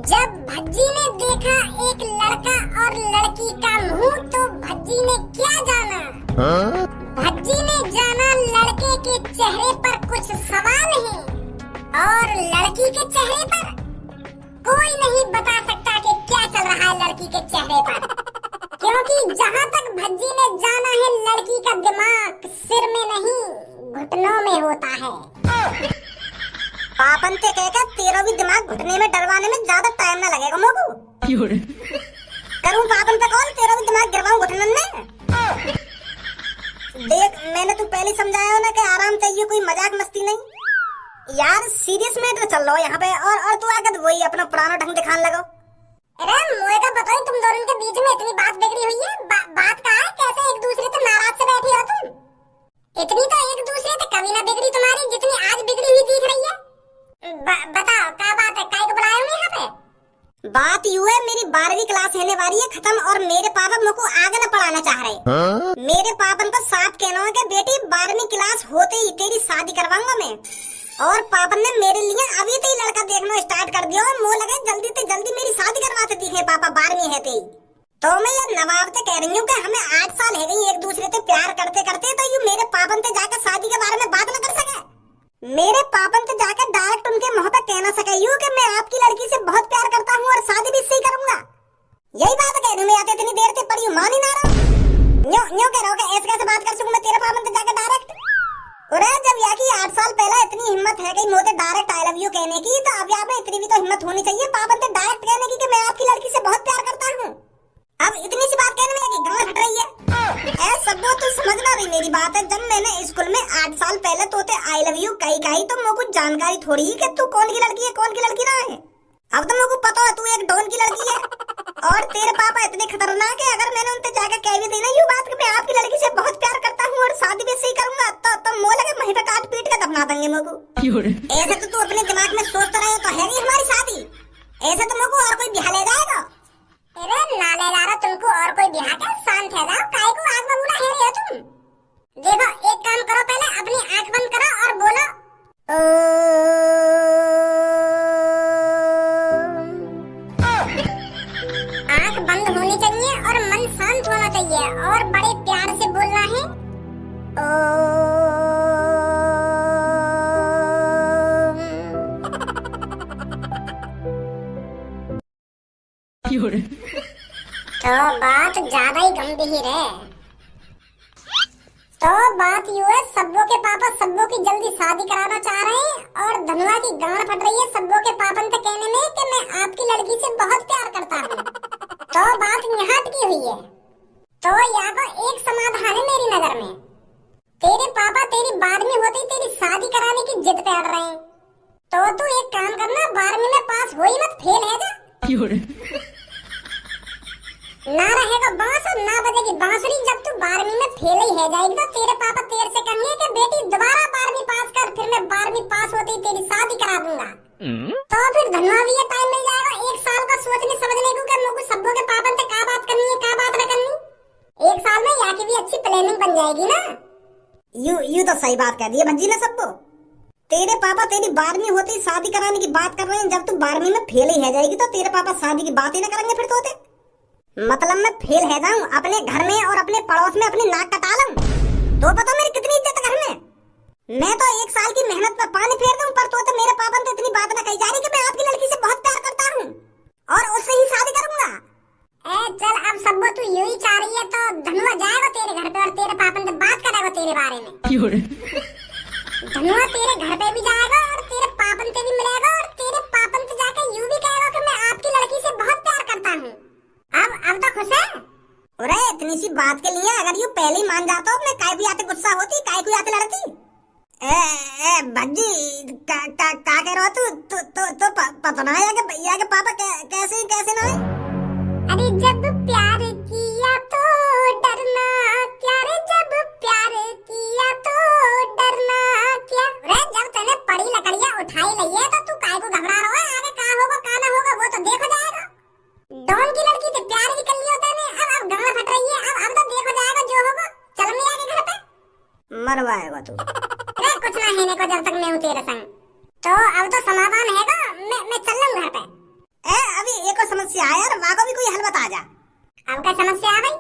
जब भज्जी ने देखा एक लड़का और लड़की का मुंह तो भज्जी ने क्या जाना? भज्जी ने जाना लड़के के चेहरे पर कुछ सवाल हैं और लड़की के चेहरे पर कोई नहीं बता सकता कि क्या चल रहा है लड़की के चेहरे पर, क्योंकि जहाँ तक भज्जी ने जाना है लड़की का दिमाग सिर में नहीं घुटनों में होता है। पापन ते कहकर तेरा भी दिमाग घुटने में डरवाने में ज्यादा टाइम ना लगेगा मोगू। करूं पापन पे कॉल, तेरा भी दिमाग गिरवाऊं घुटनन में। देख मैंने तू पहले समझाया हो ना कि आराम चाहिए, कोई मजाक मस्ती नहीं यार, सीरियस मैटर चल रहा है यहाँ पे और तू आकर वही अपना पुराना ढंग दिखाने लगो। अरे मुझे तो पता ही तुम दोनों के बीच में इतनी बात बिगड़ी हुई है। बात कहाँ है? कैसे एक दूसरे से नाराज से बैठी हो तुम? इतनी तो एक दूसरे से कभी ना बिगड़ी तुम्हारी जितनी आज बिगड़ी हुई दिख रही है। बताओ क्या बात है, काय को बुलाए हो यहाँ पे? बात यूं है, मेरी 12वीं क्लास होने वाली है खत्म और मेरे पापा मुझको आगे न पढ़ाना चाह रहे। मेरे पापन को साफ कहना है कि बेटी 12वीं क्लास होते ही तेरी शादी करवाऊंगा मैं। और पापन ने मेरे लिए अभी तो ही लड़का देखना स्टार्ट कर दिया और मुँह लगे जल्दी से जल्दी मेरी शादी करवाते दिखे पापा 12वीं है ही। तो मैं ये नवाब से कह रही हूँ कि हमें 8 साल है गई एक दूसरे से प्यार करते करते, तो यू मेरे पापन से जाकर शादी के बारे में बात न कर सके। मेरे पापन से जाकर डायरेक्ट उनके मुंह पे कहना सके यूं कि मैं आपकी लड़की से बहुत प्यार करता हूँ और शादी भी इससे ही करूंगा। यही बात कह रही हूँ मैं, आते इतनी देर से पड़ी हूँ मान ही ना रहा हूँ। न्यों कह रहा हूँ कि ऐसे कैसे बात कर सकूँ मैं तेरे पापन से जाकर डायरेक्ट? अरे जब यहाँ की 8 साल पहले इतनी हिम्मत है गई मुझे डायरेक्ट आई लव यू कहने की, तो अब यहाँ पे इतनी भी तो हिम्मत होनी चाहिए पापन से डायरेक्ट कहने की कि मैं आपकी लड़की से बहुत प्यार करता हूँ। अब इतनी सी बात कहने में गांड फट रही है। सब तू समझना रही मेरी बात है, जब मैंने स्कूल में 8 साल पहले तोते आई लव यू कही तो मुझे कुछ जानकारी थोड़ी ही कि तू कौन की लड़की है कौन की लड़की ना है। अब तो मुझे पता है तू एक डॉन की लड़की है और तेरे पापा इतने खतरनाक है, अगर मैंने उनसे जाकर कह भी दी ना यू बात कि मैं आपकी लड़की से बहुत प्यार करता हूँ और शादी भी सही करूंगा, तो मुँह लगे वहीं पे काट पीट के दफना देंगे मुझे। ऐसे तो तू अपने दिमाग में सोचता रहे तो है नहीं हमारी शादी, ऐसे तो मुझे और कोई बिहार ले जाएगा। अरे ना ले जा रहा तुमको और कोई बिहार का, शांत है जाओ, काय को आग बबूला है रहे हो तुम? देखो एक काम करो, पहले अपनी आंख बंद करो और बोलो आंख बंद होनी चाहिए और मन शांत होना चाहिए और बड़े प्यार से बोलना है तो बात ज्यादा ही गंभीर है। तो बात यूं है, सब्बो के पापा सब्बो की जल्दी शादी कराना चाह रहे हैं और धनुआ की गांड फट रही है सब्बो के पापन से कहने में कि मैं आपकी लड़की से बहुत प्यार करता हूँ। तो बात यहाँ अटकी हुई है। तो यहाँ पर एक समाधान है मेरी नजर में। तेरे पापा तेरी 12वीं होते ही तेरी शादी कराने की जिद पे अड़ रहे हैं, तो तू एक काम करना, 12वीं में पास हो ही मत, फेल है जा। ना रहेगा बांस और ना बजेगी बांसुरी, जब तू 12वीं में फेल ही है जाएगी तो तेरे पापा तेरे से कहेंगे कि बेटी दोबारा 12वीं पास कर, फिर मैं 12वीं पास होते ही तेरी शादी करा दूंगा। तो फिर धनवा भी ये टाइम मिल जाएगा 1 साल का सोचने समझने को कि मुझे सब्बों के पापन से क्या बात करनी है क्या बात न करनी। 1 साल में यहाँ की भी अच्छी प्लानिंग बन जाएगी ना। यू तो सही बात कह दी है भज्जी ने सब्बो। तेरे पापा तेरी 12वीं होते ही शादी कराने की बात कर रहे हैं, जब तू 12वीं में फेल ही है जाएगी तो तेरे पापा शादी की बात ही न करेंगे फिर तो होते। मतलब मैं फेल है जाऊं अपने घर में और अपने पड़ोस में अपनी नाक कटा लूं तो पता मेरी कितनी इज्जत घर में। मैं तो 1 साल की मेहनत में पानी फेर दूं पर तो मेरे पापा तो इतनी बात न कही जा रही कि मैं आपकी लड़की से बहुत प्यार करता हूं और उससे ही शादी करूंगा। चल अब सब्बो तू यूं ही चाह रही है तो धनुआ जाएगा तेरे घर पे और तेरे पापन से बात करेगा तेरे बारे में। धनुआ तेरे घर पे भी जाएगा और तेरे पापन से भी मिलेगा और तेरे पापन से जाकर यूं भी कहेगा कि मैं आपकी लड़की से बहुत प्यार करता हूँ। अब तो खुश है? अरे इतनी सी बात के लिए अगर यू पहले ही मान जाता मैं काय भी आते गुस्सा होती, काय को आते लड़ती। भज्जी का कह रहा तू पता ना है कि भैया के पापा कैसे ना है। अरे जब प्यार किया तो डरना क्या रे, जब प्यार किया तो डरना क्या रे, जब तूने पड़ी लकड़ियां उठाई ली है तो तू काय को घबरा रहा है? आगे क्या होगा क्या ना होगा वो तो देखो जाएगा। डॉन की लड़की से प्यार भी कर लिया तूने, अब गाना फट रही है, अब तो देखो जाएगा जो होगा। चल मैं आके घर पे मरवाएगा तू। अरे कुछ ना है को जब तक मैं हूँ तेरे संग, तो अब तो समाधान हैगा। मैं चल रहा हूँ घर पे। अब एक और समस्या है यार, वहाँ को भी कोई हल बता जा। अब क्या समस्या आ गई?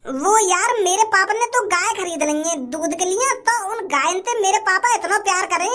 वो यार मेरे पापा ने तो गाय खरीद ली है दूध के लिए, तो उन गाय से मेरे पापा इतना प्यार करें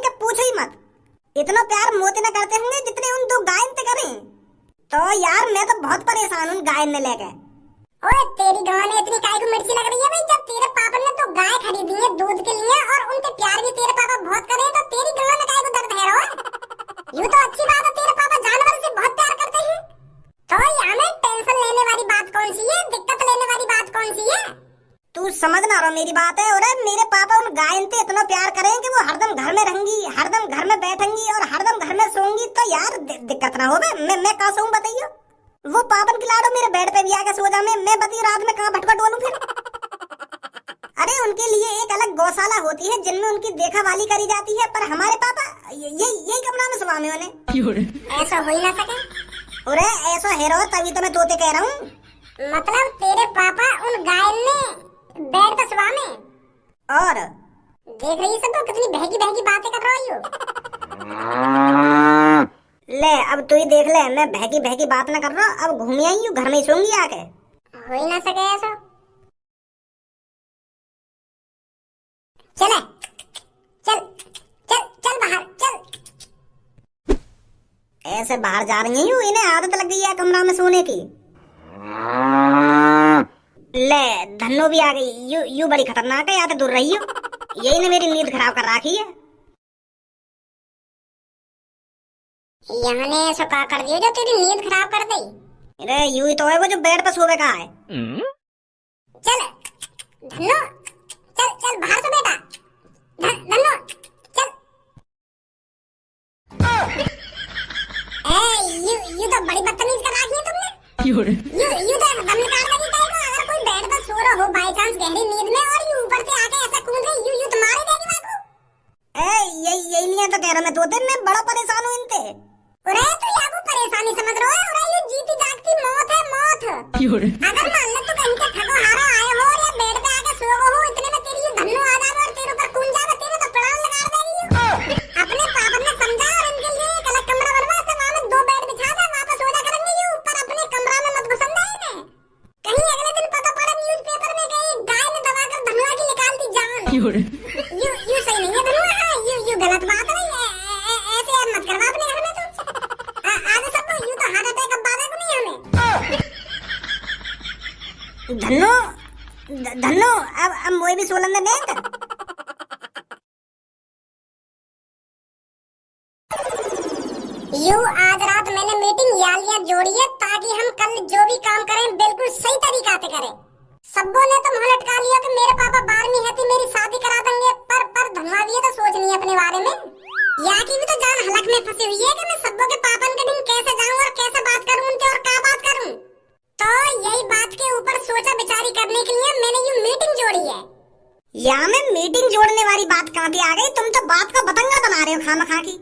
कि पूछो ही मत। इतना प्यार मोते न करते होंगे जितने उन 2 गाय से करें। तो यार मैं तो बहुत परेशान हूँ गाय ने लेके। ओए तेरी गांव में इतनी काय को मिर्ची लग रही है भाई? जब तेरे पापा ने तो गाय खरीदी है दूध के लिए और उनके प्यार भी तेरे पापा बहुत करे, तो तेरी गांव में काय को दर्द है रो? यूं तो अच्छी बात है, तेरे पापा जानवर से बहुत प्यार करते हैं। तो यहाँ में टेंशन लेने वाली बात कौन सी है? दिक्कत लेने वाली बात कौन सी है? तू समझ ना रहा मेरी बात है। और मेरे पापा उन गाय से इतना प्यार करें कि वो हरदम घर में रहेंगी, हरदम घर में बैठेंगी और हरदम घर में सोंगी। तो यार दिक्कत ना हो मैं कहाँ सोऊं बताइयो? वो पापन की लाडो मेरे बेड पे भी आके सो जा, मैं बताइए रात में कहाँ भटका डोलूं फिर? अरे उनके लिए एक अलग गौशाला होती है जिनमें उनकी देखा वाली करी जाती है, पर हमारे पापा यही कमरा में सुबह में उन्हें ऐसा हो ही ना सके। अरे ऐसा है रो, तभी तो मैं तोते कह रहा हूँ। मतलब तेरे पापा उन गाय में बेड पर सुबह में? और देख रही है सब तो कितनी बहकी बहकी बातें कर रही हो। ले अब तू ही देख ले, मैं बहकी बहकी बात ना कर रहा, अब घूम आई हूँ, घर में ही सोऊंगी आके। हो ही ना सके ऐसा। चले चल चल चल बाहर चल। ऐसे बाहर जा रही हूँ, इन्हें आदत लग गई है कमरा में सोने की। ले धन्नो भी आ गई, यू बड़ी खतरनाक है, यहाँ से दूर रही हो। यही ने मेरी नींद खराब कर रखी है। यहाँ ने ऐसा क्या कर दिया जो तेरी नींद खराब कर दी? अरे यू ही तो है वो जो बेड पर सोवे का है। चल धन्नो चल चल बाहर से बेटा। धन्नो चल। यू तो बड़ी बदतमीज कर रखी है तुमने। यू तो दम निकाल रही है। अगर कोई बेड पर सो रहा हो बाई चांस गहरी नींद में और यू ऊपर से आके ऐसा कूद रही, यू तो मार ही देगी बाबू। यही नहीं तो कह रहा मैं, 2 दिन में बड़ा परेशान हूँ इनसे। अरे तू याबू परेशानी समझ रहा है? अरे ये जीती जागती मौत है मौत। अगर मान ले तू कहीं से थको हारा आए हो और या बेड पे आके सो गए हो, इतने में तेरी ये धन्नो आ जाए और तेरे ऊपर कूद जाए, तेरे तो प्राण लगा देगी। अपने पापा ने समझा और इनके लिए एक अलग कमरा बनवा, से वहां में 2 बेड बिछा दे, वहां पे सो जा करेंगे। ये ऊपर अपने कमरा में मत घुसन दे इन्हें। कहीं अगले दिन पता पड़ा न्यूज़पेपर में कहीं गाय ने दबाकर धनुआ की निकाल दी जान। यू सही नहीं है धनुआ। यू गलत बात है। ऐसे मत करवा अपने घर में तू। आगे सब तो यू तो हार्ट अटैक अब बाबा को नहीं हमें। धन्नो अब मोई भी सोलन दे। यू आज रात मैंने मीटिंग यालियां जोड़ी है ताकि हम कल जो भी काम करें बिल्कुल सही तरीका से करें। सबों ने तो मुंह लटका लिया कि मेरे पापा 12वीं है थी मेरी शादी करा देंगे, पर धनवा भी है तो सोच नहीं है अपने बारे में। यहाँ की भी तो जान हलक में फंसी हुई है कि मैं सबों के पापन के दिन कैसे जाऊं और कैसे बात करूं उनके और क्या बात करूं। तो यही बात के ऊपर सोचा विचारी करने के लिए मैंने ये मीटिंग जोड़ी है। यहाँ में मीटिंग जोड़ने वाली बात कहाँ भी आ गई? तुम तो बात का बतंगा बना रहे हो खामखा की।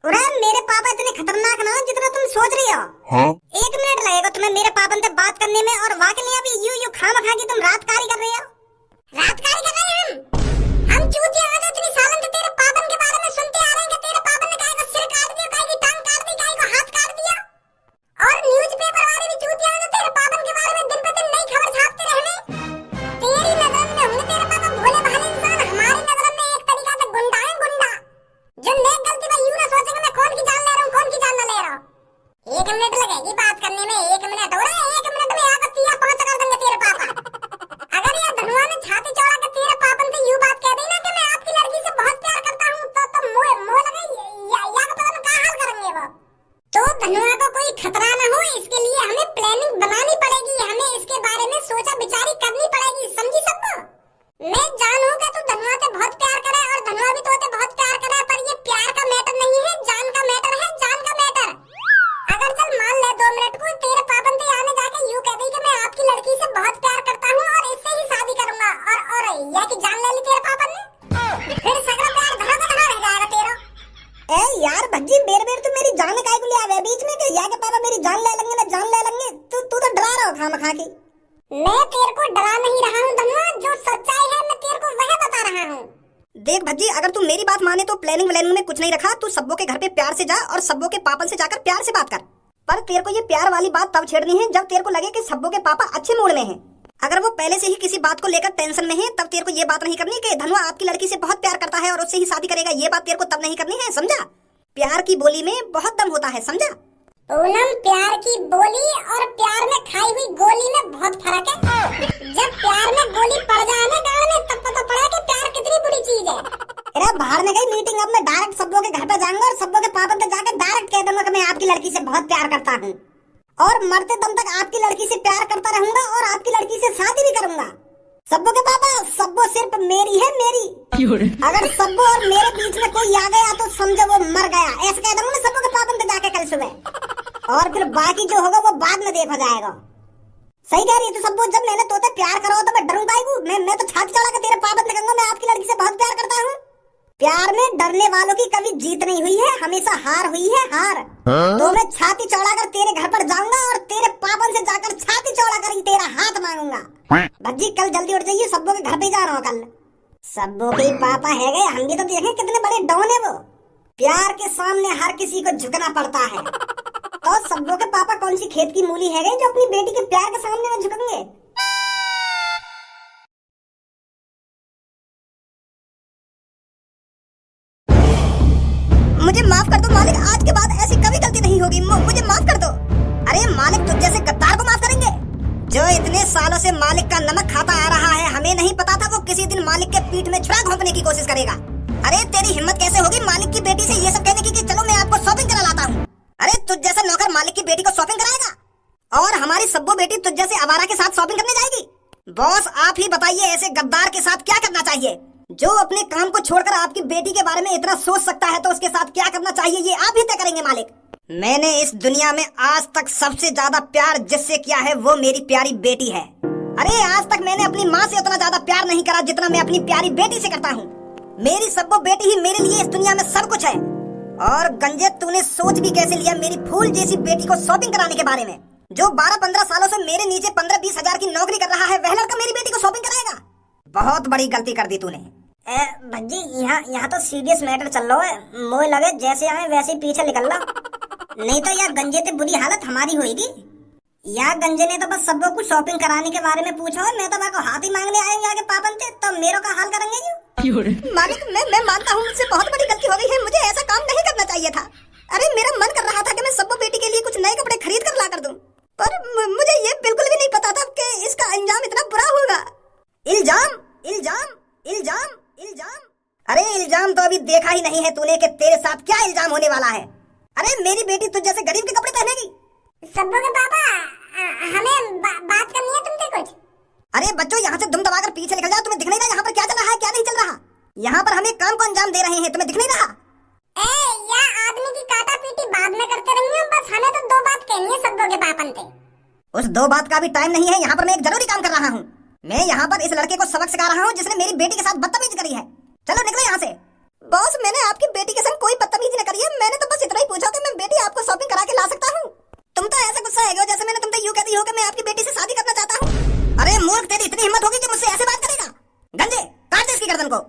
अरे मेरे पापा इतने खतरनाक ना जितना तुम सोच रही हो। हाँ? 1 मिनट लगेगा तुम्हें मेरे पापन से बात करने में, और वहाँ के लिए अभी यू खामखा की तुम रातकारी कर रही हो। रातकारी कर रहे हैं हम चूतिया आज इतनी सालन से तेरे पापन के बारे में सुनते आ रहे हैं कि तेरे पापन ने काहे को सिर काट दिया, काहे की टांग काट दी, काहे को हाथ काट दिया। और न्यूज़पेपर वाले भी चूतिया जो तेरे पापन के बारे में दिन पे दिन नई खबर छापते रहने। तेरी नजर में होंगे तेरे पापा भोले भाले इंसान, हमारी नजर में एक तरीका से गुंडा है गुंडा। जो नेक गलती में यूं ना सोचेंगे मैं कौन की जान ले रहा हूँ कौन की जान ना ले रहा हूँ। 1 मिनट लगेगी बात करने में, 1 मिनट हो रहा है। 1 मिनट में यहाँ का 5 कर देंगे तेरे पापा। अगर यार धनुआ ने छाती चौड़ा के तेरे पापन से यूं बात कह दी ना कि मैं आपकी लड़की से बहुत प्यार करता हूँ, तो मोह लगे या का पता नहीं क्या हाल करेंगे वो। तो धनुआ को कोई खतरा न हो इसके लिए हमें प्लानिंग बनानी पड़ेगी, हमें इसके बारे में सोचा विचारी करनी पड़ेगी, समझी सबको? मैं जानूं कि तू धनुआ से बहुत प्यार करे और धनुआ भी तुझसे बहुत प्यार करे, पर ये प्यार का मैटर नहीं है, जान का मैटर है, जान का मैटर। अगर चल मान ले 2 मिनट को तेरे पापन से आने जाके यूं कह दी कि मैं आपकी लड़की से बहुत प्यार करता हूँ और इससे ही शादी करूंगा, और या की जान ले ली तेरे पापन ने, फिर सगरा प्यार धड़ा रह जाएगा तेरा। ए यार भज्जी बेर तू मेरी जान काहे को ले आवे बीच में कि या के पापा मेरी जान ले लेंगे ना जान ले लेंगे? तू तो डरा रहा हो खामखा की। मैं तेरे को डरा नहीं रहा हूँ धनुआ, जो सच्चाई है मैं तेरे को वह बता रहा हूँ। देख भज्जी अगर तू मेरी बात माने तो प्लानिंग व्लानिंग में कुछ नहीं रखा। तू सब्बों के घर पे प्यार से जा और सब्बों के पापन से जाकर प्यार से बात कर। पर तेरे को ये प्यार वाली बात तब छेड़नी है जब तेरे को लगे कि सब्बो के पापा अच्छे मूड में हैं। अगर वो पहले से ही किसी बात को लेकर टेंशन में है, तब तेरे को ये बात नहीं करनी कि धनुआ आपकी लड़की से बहुत प्यार करता है और उससे ही शादी करेगा। ये बात तेरे को तब नहीं करनी है, समझा? प्यार की बोली में बहुत दम होता है, समझा? पूनम, प्यार की बोली और प्यार में खाई हुई गोली में बहुत फर्क है। जब प्यार में गोली पड़ जाए ना गाल में, तब पता पड़ा कि प्यार कितनी बुरी चीज है। अरे बाहर में गई मीटिंग, अब मैं डायरेक्ट सब्बो के घर पे जाऊंगा और सब्बो के पापा तक जाकर डायरेक्ट कह दूंगा कि मैं आपकी लड़की से बहुत प्यार करता हूँ और मरते दम तक आपकी लड़की से प्यार करता रहूंगा और आपकी लड़की से शादी भी करूंगा। सब्बो के पापा, सब्बो सिर्फ मेरी है, मेरी। अगर सब्बो और मेरे बीच में कोई आ गया तो समझो वो मर गया, ऐसे कह दूंगा ना सब्बो के पापा तक जाके कल सुबह। और फिर बाकी जो होगा वो बाद में देखा जाएगा। सही कह रही है तो सब्बो, जब मैंने तोते प्यार करो तो मैं डरूंगा ही। मैं तो छाती चढ़ा के तेरे पापा कहूंगा मैं आपकी लड़की से बहुत प्यार करता हूँ। प्यार में डरने वालों की कभी जीत नहीं हुई है, हमेशा हार हुई है, हार। तो मैं छाती चौड़ाकर तेरे घर पर जाऊंगा और तेरे पापन से जाकर छाती चौड़ाकर ही तेरा हाथ मांगूंगा। भज्जी कल जल्दी उठ जाइए, सब्बो के घर पे जा रहा हूँ कल। सब्बो के पापा है गए, हम भी तो देखें कितने बड़े डॉन है वो। प्यार के सामने हर किसी को झुकना पड़ता है। तो सब्बो के पापा कौन सी खेत की मूली है गए जो अपनी बेटी के प्यार के सामने न झुकेंगे? मुझे माफ कर दो मालिक, आज के बाद ऐसी कभी गलती नहीं होगी, मुझे माफ कर दो। अरे मालिक, तुझ जैसे गद्दार को माफ करेंगे जो इतने सालों से मालिक का नमक खाता आ रहा है? हमें नहीं पता था वो किसी दिन मालिक के पीठ में छुरा घोंपने की कोशिश करेगा। अरे तेरी हिम्मत कैसे होगी मालिक की बेटी से ये सब कहने की कि चलो मैं आपको शॉपिंग करा लाता हूँ? अरे तुझ जैसा नौकर मालिक की बेटी को शॉपिंग कराएगा और हमारी सब्बो बेटी तुझ जैसे आवारा के साथ शॉपिंग करने जाएगी? बॉस आप ही बताइए, ऐसे गद्दार के साथ क्या करना चाहिए? जो अपने काम को छोड़कर आपकी बेटी के बारे में इतना सोच सकता है तो उसके साथ क्या करना चाहिए ये आप ही तय करेंगे मालिक। मैंने इस दुनिया में आज तक सबसे ज्यादा प्यार जिससे किया है वो मेरी प्यारी बेटी है। अरे आज तक मैंने अपनी माँ से उतना ज्यादा प्यार नहीं करा जितना मैं अपनी प्यारी बेटी से करता हूँ। मेरी सब्बो बेटी ही मेरे लिए इस दुनिया में सब कुछ है। और गंजे तूने सोच भी कैसे लिया मेरी फूल जैसी बेटी को शॉपिंग कराने के बारे में? जो 12-15 सालों से मेरे नीचे 15-20 हजार की नौकरी कर रहा है वह लड़का मेरी बेटी को शॉपिंग कराएगा? बहुत बड़ी गलती कर दी तूने। भज्जी यहाँ तो सीरियस मैटर चल रहा है, मोए लगे जैसे आए वैसे ही पीछे निकल रहा। नहीं तो यार गंजे ते बुरी हालत हमारी होगी। यार गंजे ने तो बस सबको कुछ शॉपिंग कराने के बारे में पूछा है, मैं तो आपको हाथ ही मांगने आएंगे आगे पापन थे तो मेरे का हाल करेंगे क्यों? मालिक मैं मानता हूँ मुझसे बहुत बड़ी गलती हो गई है, मुझे ऐसा काम नहीं करना चाहिए था। अरे मेरा मन कर रहा था कि मैं सब्बो बेटी के लिए कुछ नए कपड़े खरीद कर ला कर दूं, पर मुझे ये बिल्कुल भी नहीं पता था कि इसका अंजाम इतना बुरा होगा। इल्जाम इल्जाम इल्जाम इल्जाम, अरे इल्जाम तो अभी देखा ही नहीं है तूने कि तेरे साथ क्या इल्जाम होने वाला है। अरे मेरी बेटी तुझ जैसे गरीब के कपड़े पहनेगी? सब्बो के पापा, हमें बात करनी है तुमसे कुछ। अरे बच्चों यहाँ से दुम दबाकर पीछे निकल जाओ, तुम्हें दिख नहीं रहा यहाँ पर क्या चल रहा है क्या नहीं चल रहा? यहाँ पर हमें काम को अंजाम दे रहे हैं, तुम्हें दिख नहीं रहा? या आदमी की काटा पीटी बाद में करते रहिए, बस हमें तो दो बात कहनी है सब्बो के पापन से। उस दो बात का भी टाइम नहीं है, यहाँ पर मैं एक जरूरी काम कर रहा हूँ। मैं यहाँ पर इस लड़के को सबक सिखा रहा हूँ जिसने मेरी बेटी के साथ बदतमीजी करी है। चलो निकलो यहाँ से। बॉस मैंने आपकी बेटी के संग कोई बदतमीजी न करी है, मैंने तो बस इतना ही पूछा कि मैं बेटी आपको शॉपिंग करा के ला सकता हूँ। तुम तो ऐसा गुस्सा है जैसे मैंने तुमसे यूँ कहती हो कि मैं आपकी बेटी से शादी करना चाहता हूँ। अरे मूर्ख, तेरी इतनी हिम्मत होगी कि मुझसे ऐसे बात करेगा? गंजे काट दे इसकी गर्दन को।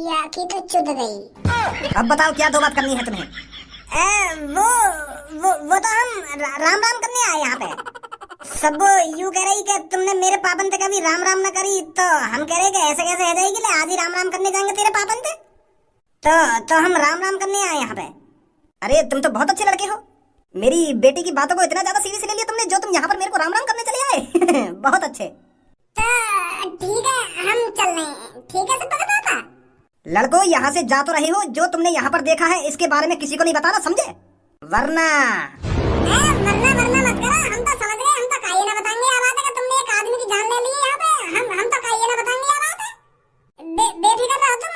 या की तो चुद गई। अब बताओ क्या दो बात करनी है तुम्हें? वो तो हम राम राम करने आए यहाँ पे। सब यूँ कह रही कि तुमने मेरे पापन से कभी राम राम न करी, तो हम कह रहे कि ऐसे कैसे हो जाएगी, ले आज ही राम राम करने जाएंगे तेरे पापन से। तो हम राम राम करने आए यहाँ पे। अरे तुम तो बहुत अच्छे लड़के हो, मेरी बेटी की बातों को इतना ज्यादा सीरियस ले लिया तुमने जो तुम यहाँ पर मेरे को राम राम करने चले आए। बहुत अच्छे। तो ठीक है हम चल रहे हैं, ठीक है सब पापा। लड़को यहाँ से जा तो रही हो, जो तुमने यहाँ पर देखा है इसके बारे में किसी को नहीं बताना, समझे? वरना मत करो, हम तो समझ गए, हम तो काहे ना बताएंगे। ये बात है कि तुमने एक आदमी की जान ले ली है यहाँ पे, हम तो काहे ना बताएंगे। ये बात है बेफिक्र रहो तुम,